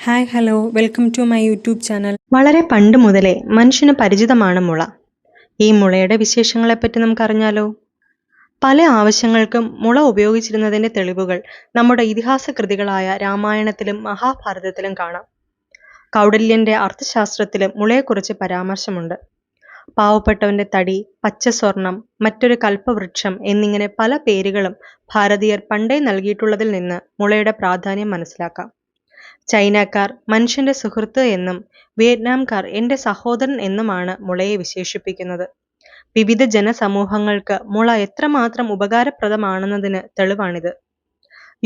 Hi hello welcome to my YouTube channel. വളരെ പണ്ട് മുതലേ മനുഷ്യന് പരിചിതമാണ് മുള. ഈ മുളയുടെ വിശേഷങ്ങളെപ്പറ്റി നമുക്കറിഞ്ഞാലോ? പല ആവശ്യങ്ങൾക്കും മുള ഉപയോഗിച്ചിരുന്നതിൻ്റെ തെളിവുകൾ നമ്മുടെ ഇതിഹാസ കൃതികളായ രാമായണത്തിലും മഹാഭാരതത്തിലും കാണാം. കൗടില്യൻ്റെ അർത്ഥശാസ്ത്രത്തിലും മുളയെക്കുറിച്ച് പരാമർശമുണ്ട്. പാവപ്പെട്ടവൻ്റെ തടി, പച്ചസ്വർണം, മറ്റൊരു കൽപ്പവൃക്ഷം എന്നിങ്ങനെ പല പേരുകളും ഭാരതീയർ പണ്ടേ നൽകിയിട്ടുള്ളതിൽ നിന്ന് മുളയുടെ പ്രാധാന്യം മനസ്സിലാക്കാം. ചൈനക്കാർ മനുഷ്യന്റെ സുഹൃത്ത് എന്നും വിയറ്റ്നാംകാർ എൻ്റെ സഹോദരൻ എന്നുമാണ് മുളയെ വിശേഷിപ്പിക്കുന്നത്. വിവിധ ജനസമൂഹങ്ങൾക്ക് മുള എത്രമാത്രം ഉപകാരപ്രദമാണെന്നതിന് തെളിവാണിത്.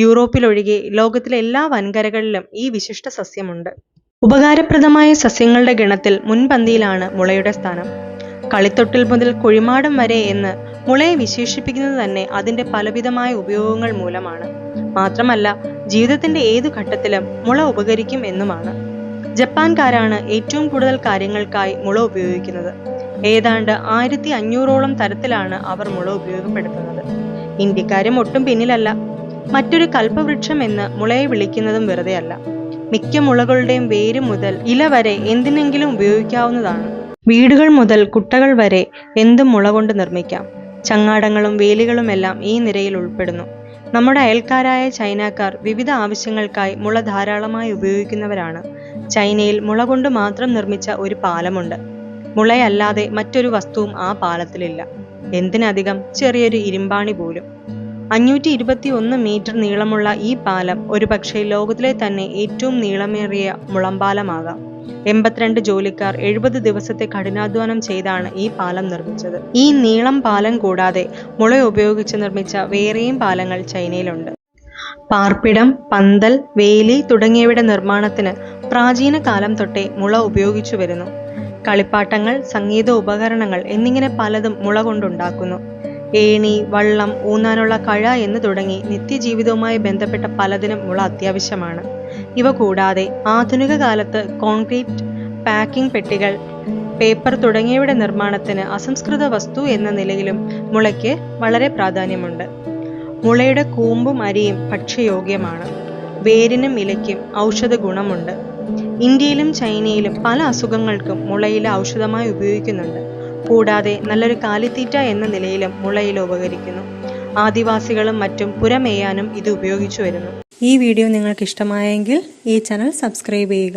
യൂറോപ്പിലൊഴികെ ലോകത്തിലെ എല്ലാ വൻകരകളിലും ഈ വിശിഷ്ട സസ്യമുണ്ട്. ഉപകാരപ്രദമായ സസ്യങ്ങളുടെ ഗണത്തിൽ മുൻപന്തിയിലാണ് മുളയുടെ സ്ഥാനം. കളിത്തൊട്ടിൽ മുതൽ കുഴിമാടം വരെ എന്ന് മുളയെ വിശേഷിപ്പിക്കുന്നത് തന്നെ അതിൻ്റെ പലവിധമായ ഉപയോഗങ്ങൾ മൂലമാണ്. മാത്രമല്ല, ജീവിതത്തിന്റെ ഏതു ഘട്ടത്തിലും മുള ഉപകരിക്കും എന്നുമാണ്. ജപ്പാൻകാരാണ് ഏറ്റവും കൂടുതൽ കാര്യങ്ങൾക്കായി മുള ഉപയോഗിക്കുന്നത്. ഏതാണ്ട് 1500ഓളം തരത്തിലാണ് അവർ മുള ഉപയോഗപ്പെടുത്തുന്നത്. ഇന്ത്യക്കാരും ഒട്ടും പിന്നിലല്ല. മറ്റൊരു കൽപ്പവൃക്ഷം എന്ന് മുളയെ വിളിക്കുന്നതും വെറുതെ അല്ല. മിക്ക മുളകളുടെയും വേര് മുതൽ ഇല വരെ എന്തിനെങ്കിലും ഉപയോഗിക്കാവുന്നതാണ്. വീടുകൾ മുതൽ കുട്ടകൾ വരെ എന്തും മുള കൊണ്ട് നിർമ്മിക്കാം. ചങ്ങാടങ്ങളും വേലികളുമെല്ലാം ഈ നിരയിൽ ഉൾപ്പെടുന്നു. നമ്മുടെ അയൽക്കാരായ ചൈനക്കാർ വിവിധ ആവശ്യങ്ങൾക്കായി മുള ധാരാളമായി ഉപയോഗിക്കുന്നവരാണ്. ചൈനയിൽ മുള കൊണ്ട് മാത്രം നിർമ്മിച്ച ഒരു പാലമുണ്ട്. മുളയല്ലാതെ മറ്റൊരു വസ്തുവും ആ പാലത്തിലില്ല. എന്തിനധികം ചെറിയൊരു ഇരുമ്പാണി പോലും. 521 മീറ്റർ നീളമുള്ള ഈ പാലം ഒരുപക്ഷെ ലോകത്തിലെ തന്നെ ഏറ്റവും നീളമേറിയ മുളമ്പാലമാകാം. 82 ജോലിക്കാർ 70 ദിവസത്തെ കഠിനാധ്വാനം ചെയ്താണ് ഈ പാലം നിർമ്മിച്ചത്. ഈ നീളം പാലം കൂടാതെ മുള ഉപയോഗിച്ച് നിർമ്മിച്ച വേറെയും പാലങ്ങൾ ചൈനയിലുണ്ട്. പാർപ്പിടം, പന്തൽ, വേലി തുടങ്ങിയവയുടെ നിർമ്മാണത്തിന് പ്രാചീന കാലം തൊട്ടേ മുള ഉപയോഗിച്ചു വരുന്നു. കളിപ്പാട്ടങ്ങൾ, സംഗീത ഉപകരണങ്ങൾ എന്നിങ്ങനെ പലതും മുള കൊണ്ടുണ്ടാക്കുന്നു. ഏണി, വള്ളം, ഊന്നാനുള്ള കഴ എന്ന് തുടങ്ങി നിത്യജീവിതവുമായി ബന്ധപ്പെട്ട പലതിനും മുള അത്യാവശ്യമാണ്. ഇവ കൂടാതെ ആധുനിക കാലത്ത് കോൺക്രീറ്റ്, പാക്കിംഗ് പെട്ടികൾ, പേപ്പർ തുടങ്ങിയവയുടെ നിർമ്മാണത്തിന് അസംസ്കൃത വസ്തു എന്ന നിലയിലും മുളയ്ക്ക് വളരെ പ്രാധാന്യമുണ്ട്. മുളയുടെ കൂമ്പും അരിയും ഭക്ഷ്യയോഗ്യമാണ്. വേരിനും ഇലയ്ക്കും ഔഷധ ഗുണമുണ്ട്. ഇന്ത്യയിലും ചൈനയിലും പല അസുഖങ്ങൾക്കും മുളയില ഔഷധമായി ഉപയോഗിക്കുന്നുണ്ട്. കൂടാതെ നല്ലൊരു കാലിത്തീറ്റ എന്ന നിലയിലും മുളയില ഉപകരിക്കുന്നു. ആദിവാസികളും മറ്റും പുരമേയാനും ഇത് ഉപയോഗിച്ചു വരുന്നു. ഈ വീഡിയോ നിങ്ങൾക്ക് ഇഷ്ടമായെങ്കിൽ ഈ ചാനൽ സബ്സ്ക്രൈബ് ചെയ്യുക.